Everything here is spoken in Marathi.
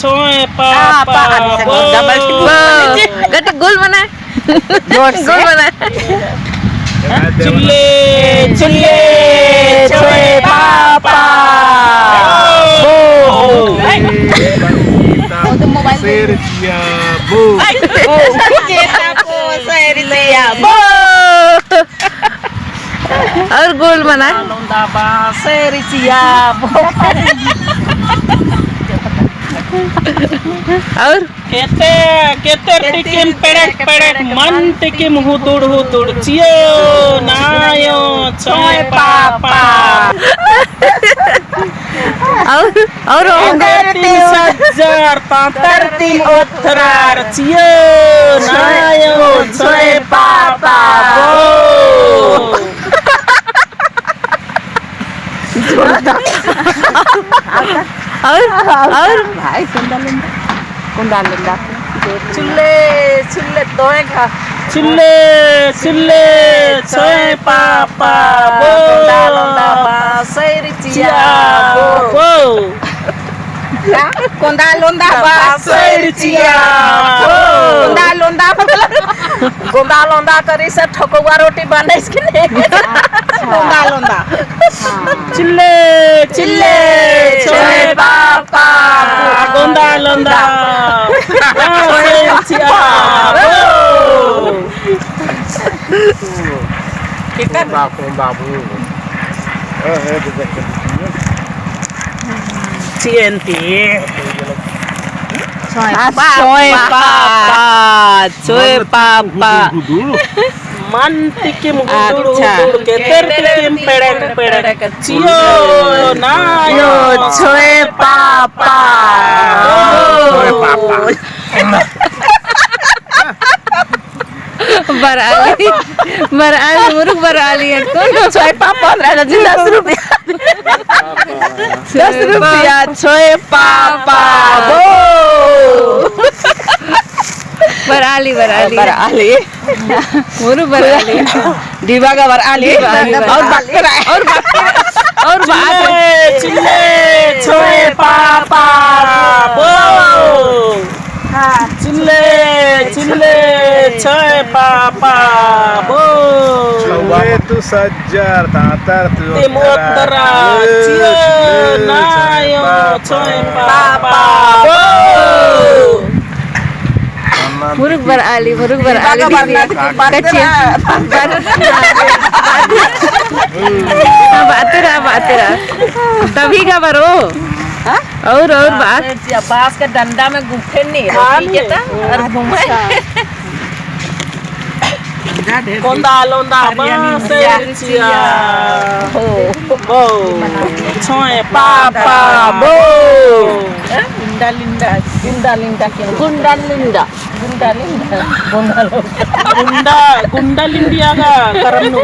छोय पापा बो गट गोल बना गोल बना चिल्ले चिल्ले छोय पापा बो Sercia bu. और गोल बना लोंदा बा सेरिचिया बो और केते केते टिकिम पेड़क पेड़क मन टिकिम हुतुड़ चियो नायो छोय पापा और तीन सज्जार तांतर तीन ओथरार चियो नायो छोय पापा बो और भाई कुंडा लंदा चिल्ले चिल्ले दोएगा चिल्ले चिल्ले छोय पापा बो लंदा बा सेरिचिया बो कुंडा लंदा बा सेरिचिया कुंडा लंदा मतलब कुंडा लंदा करी से ठकुआ रोटी बने इसके लिए कुंडा लंदा चिल्ले चिल्ले छोय पापा गोंदा लोंदा सेरिचिया बो kita Babu. TNT Soy papa mantikim hudur keter tikim pedek pedek cio nayo soy papa beralih buruk beralih soy papa ada 10 rupiah 10 rupiah soy papa beralih buruk beralih dibaga beralih और बात चिल्ले छोय पापा बो चिल्ले चिल्ले छोय पापा बो Coba itu sajar tatar tu. Timotera cio nayo छोय पापा बो buruk beralih kecil बातें तभी का बरो और बात बांस के डंडा में गुफे नहीं और घूमे गोंदा लोंदा सेरिचिया बो छोय पापा बो गुंडा लिंडिया का करम नु